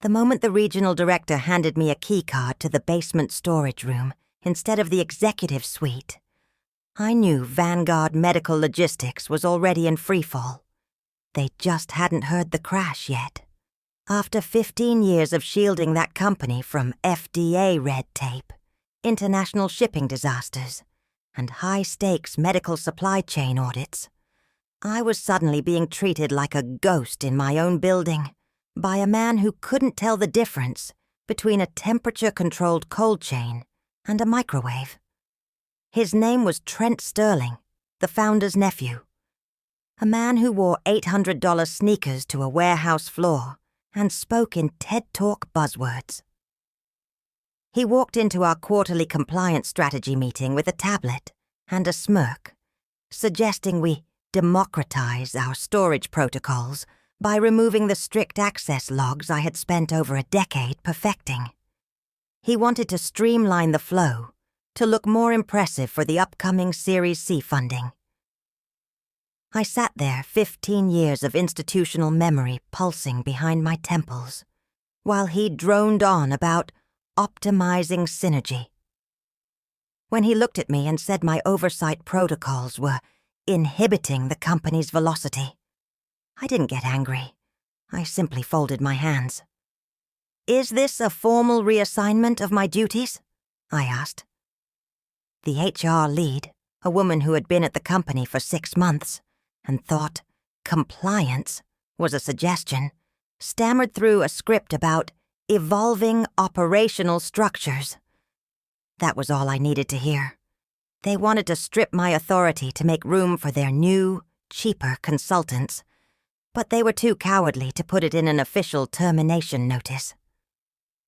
The moment the regional director handed me a keycard to the basement storage room instead of the executive suite, I knew Vanguard Medical Logistics was already in freefall. They just hadn't heard the crash yet. After 15 years of shielding that company from FDA red tape, international shipping disasters, and high-stakes medical supply chain audits, I was suddenly being treated like a ghost in my own building by a man who couldn't tell the difference between a temperature-controlled cold chain and a microwave. His name was Trent Sterling, the founder's nephew, a man who wore $800 sneakers to a warehouse floor and spoke in TED Talk buzzwords. He walked into our quarterly compliance strategy meeting with a tablet and a smirk, suggesting we democratize our storage protocols by removing the strict access logs I had spent over a decade perfecting. He wanted to streamline the flow to look more impressive for the upcoming Series C funding. I sat there, 15 years of institutional memory pulsing behind my temples, while he droned on about optimizing synergy. When he looked at me and said my oversight protocols were inhibiting the company's velocity, I didn't get angry. I simply folded my hands. "Is this a formal reassignment of my duties?" I asked. The HR lead, a woman who had been at the company for 6 months and thought compliance was a suggestion, stammered through a script about evolving operational structures. That was all I needed to hear. They wanted to strip my authority to make room for their new, cheaper consultants, but they were too cowardly to put it in an official termination notice.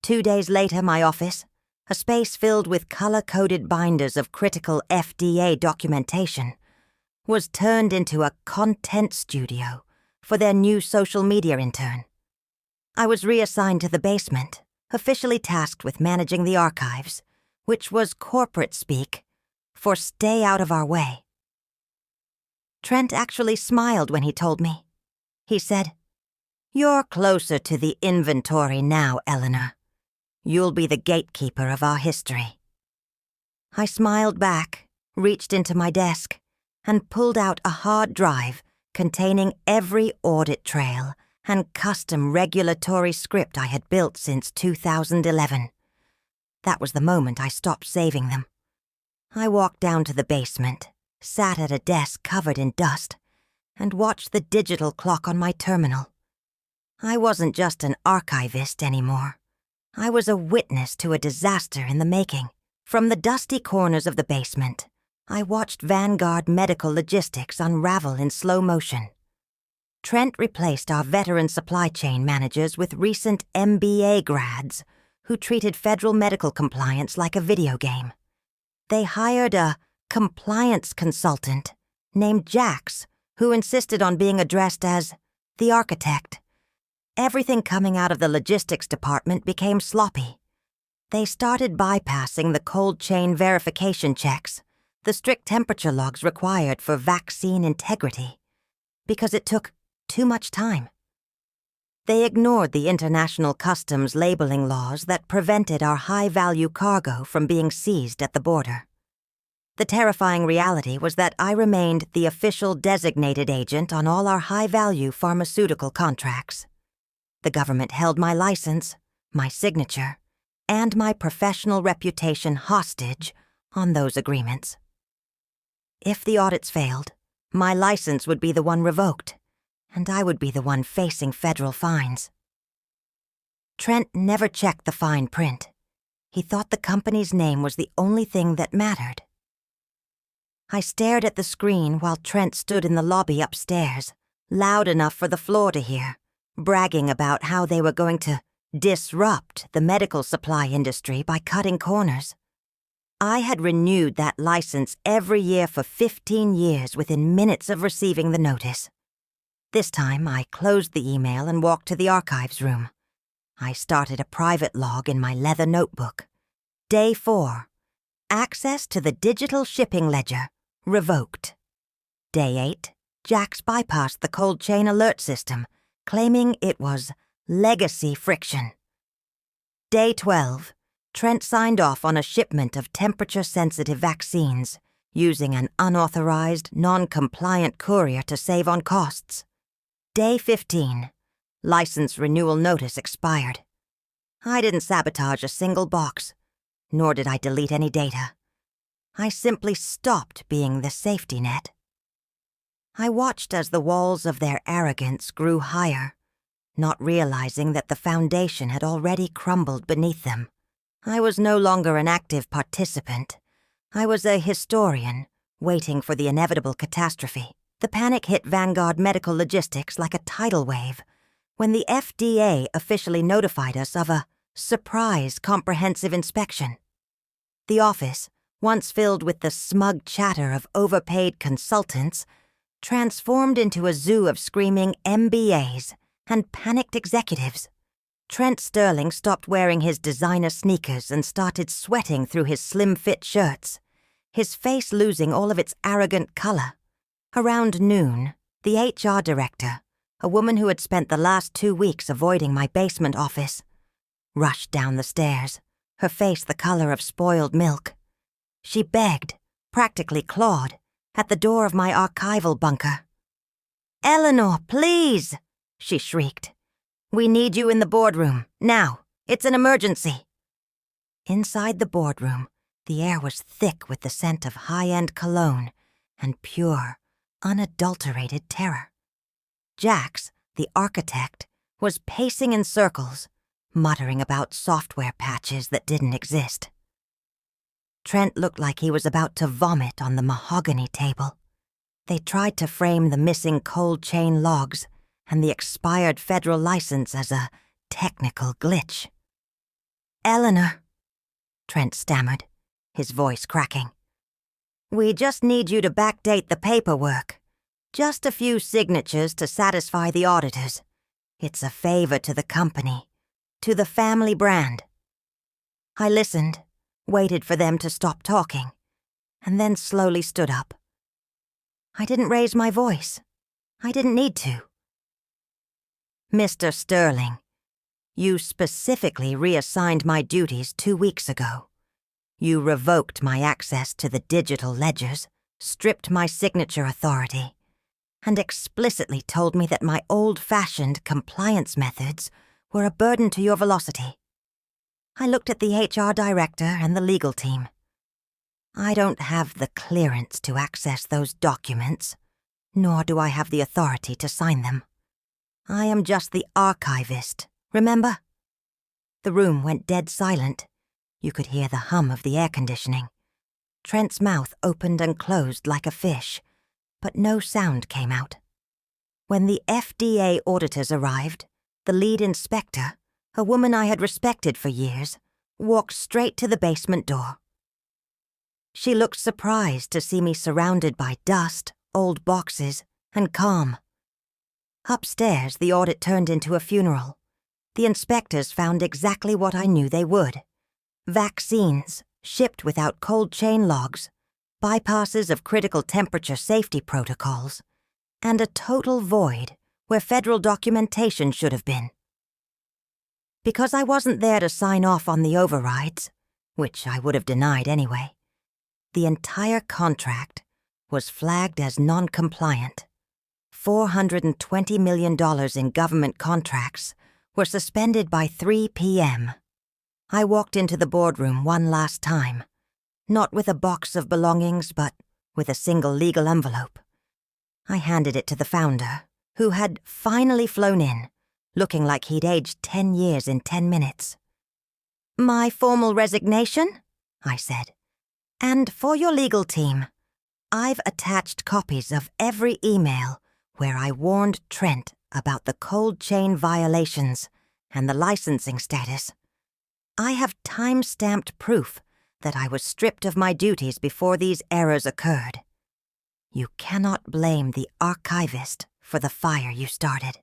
2 days later, my office, a space filled with color-coded binders of critical FDA documentation, was turned into a content studio for their new social media intern. I was reassigned to the basement, officially tasked with managing the archives, which was corporate speak for stay out of our way. Trent actually smiled when he told me. He said, "You're closer to the inventory now, Eleanor. You'll be the gatekeeper of our history." I smiled back, reached into my desk, and pulled out a hard drive containing every audit trail and custom regulatory script I had built since 2011. That was the moment I stopped saving them. I walked down to the basement, sat at a desk covered in dust, and watched the digital clock on my terminal. I wasn't just an archivist anymore. I was a witness to a disaster in the making. From the dusty corners of the basement, I watched Vanguard Medical Logistics unravel in slow motion. Trent replaced our veteran supply chain managers with recent MBA grads who treated federal medical compliance like a video game. They hired a compliance consultant named Jax, who insisted on being addressed as the architect. Everything coming out of the logistics department became sloppy. They started bypassing the cold chain verification checks, the strict temperature logs required for vaccine integrity, because it took too much time. They ignored the international customs labeling laws that prevented our high-value cargo from being seized at the border. The terrifying reality was that I remained the official designated agent on all our high-value pharmaceutical contracts. The government held my license, my signature, and my professional reputation hostage on those agreements. If the audits failed, my license would be the one revoked, and I would be the one facing federal fines. Trent never checked the fine print. He thought the company's name was the only thing that mattered. I stared at the screen while Trent stood in the lobby upstairs, loud enough for the floor to hear, bragging about how they were going to disrupt the medical supply industry by cutting corners. I had renewed that license every year for 15 years within minutes of receiving the notice. This time, I closed the email and walked to the archives room. I started a private log in my leather notebook. Day 4. Access to the digital shipping ledger. Revoked. Day 8. Jax bypassed the cold chain alert system, claiming it was legacy friction. Day 12. Trent signed off on a shipment of temperature-sensitive vaccines, using an unauthorized, non-compliant courier to save on costs. Day 15. License renewal notice expired. I didn't sabotage a single box, nor did I delete any data. I simply stopped being the safety net. I watched as the walls of their arrogance grew higher, not realizing that the foundation had already crumbled beneath them. I was no longer an active participant. I was a historian, waiting for the inevitable catastrophe. The panic hit Vanguard Medical Logistics like a tidal wave when the FDA officially notified us of a surprise comprehensive inspection. The office, once filled with the smug chatter of overpaid consultants, transformed into a zoo of screaming MBAs and panicked executives. Trent Sterling stopped wearing his designer sneakers and started sweating through his slim-fit shirts, his face losing all of its arrogant color. Around noon, the HR director, a woman who had spent the last 2 weeks avoiding my basement office, rushed down the stairs, her face the color of spoiled milk. She begged, practically clawed, at the door of my archival bunker. "Eleanor, please!" she shrieked. "We need you in the boardroom, now. It's an emergency." Inside the boardroom, the air was thick with the scent of high-end cologne and pure, unadulterated terror. Jax, the architect, was pacing in circles, muttering about software patches that didn't exist. Trent looked like he was about to vomit on the mahogany table. They tried to frame the missing cold chain logs and the expired federal license as a technical glitch. "Eleanor," Trent stammered, his voice cracking. "We just need you to backdate the paperwork. Just a few signatures to satisfy the auditors. It's a favor to the company, to the family brand." I listened, waited for them to stop talking, and then slowly stood up. I didn't raise my voice. I didn't need to. "Mr. Sterling, you specifically reassigned my duties 2 weeks ago. You revoked my access to the digital ledgers, stripped my signature authority, and explicitly told me that my old-fashioned compliance methods were a burden to your velocity." I looked at the HR director and the legal team. "I don't have the clearance to access those documents, nor do I have the authority to sign them. I am just the archivist, remember?" The room went dead silent. You could hear the hum of the air conditioning. Trent's mouth opened and closed like a fish, but no sound came out. When the FDA auditors arrived, the lead inspector, a woman I had respected for years, walked straight to the basement door. She looked surprised to see me surrounded by dust, old boxes, and calm. Upstairs, the audit turned into a funeral. The inspectors found exactly what I knew they would. Vaccines, shipped without cold chain logs, bypasses of critical temperature safety protocols, and a total void where federal documentation should have been. Because I wasn't there to sign off on the overrides, which I would have denied anyway, the entire contract was flagged as non-compliant. $420 million in government contracts were suspended by 3 p.m. I walked into the boardroom one last time, not with a box of belongings, but with a single legal envelope. I handed it to the founder, who had finally flown in, looking like he'd aged 10 years in 10 minutes. "My formal resignation," I said. "And for your legal team, I've attached copies of every email where I warned Trent about the cold chain violations and the licensing status. I have time-stamped proof that I was stripped of my duties before these errors occurred. You cannot blame the archivist for the fire you started."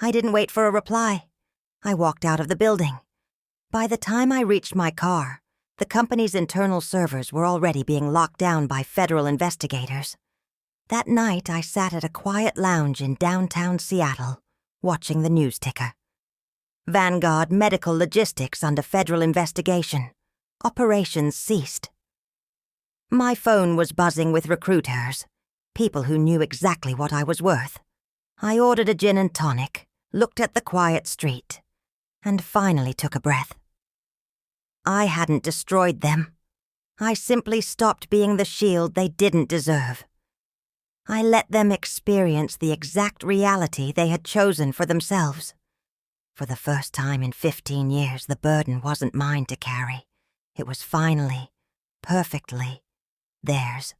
I didn't wait for a reply. I walked out of the building. By the time I reached my car, the company's internal servers were already being locked down by federal investigators. That night, I sat at a quiet lounge in downtown Seattle, watching the news ticker. Vanguard Medical Logistics under federal investigation. Operations ceased. My phone was buzzing with recruiters, people who knew exactly what I was worth. I ordered a gin and tonic, looked at the quiet street, and finally took a breath. I hadn't destroyed them. I simply stopped being the shield they didn't deserve. I let them experience the exact reality they had chosen for themselves. For the first time in 15 years, the burden wasn't mine to carry. It was finally, perfectly, theirs.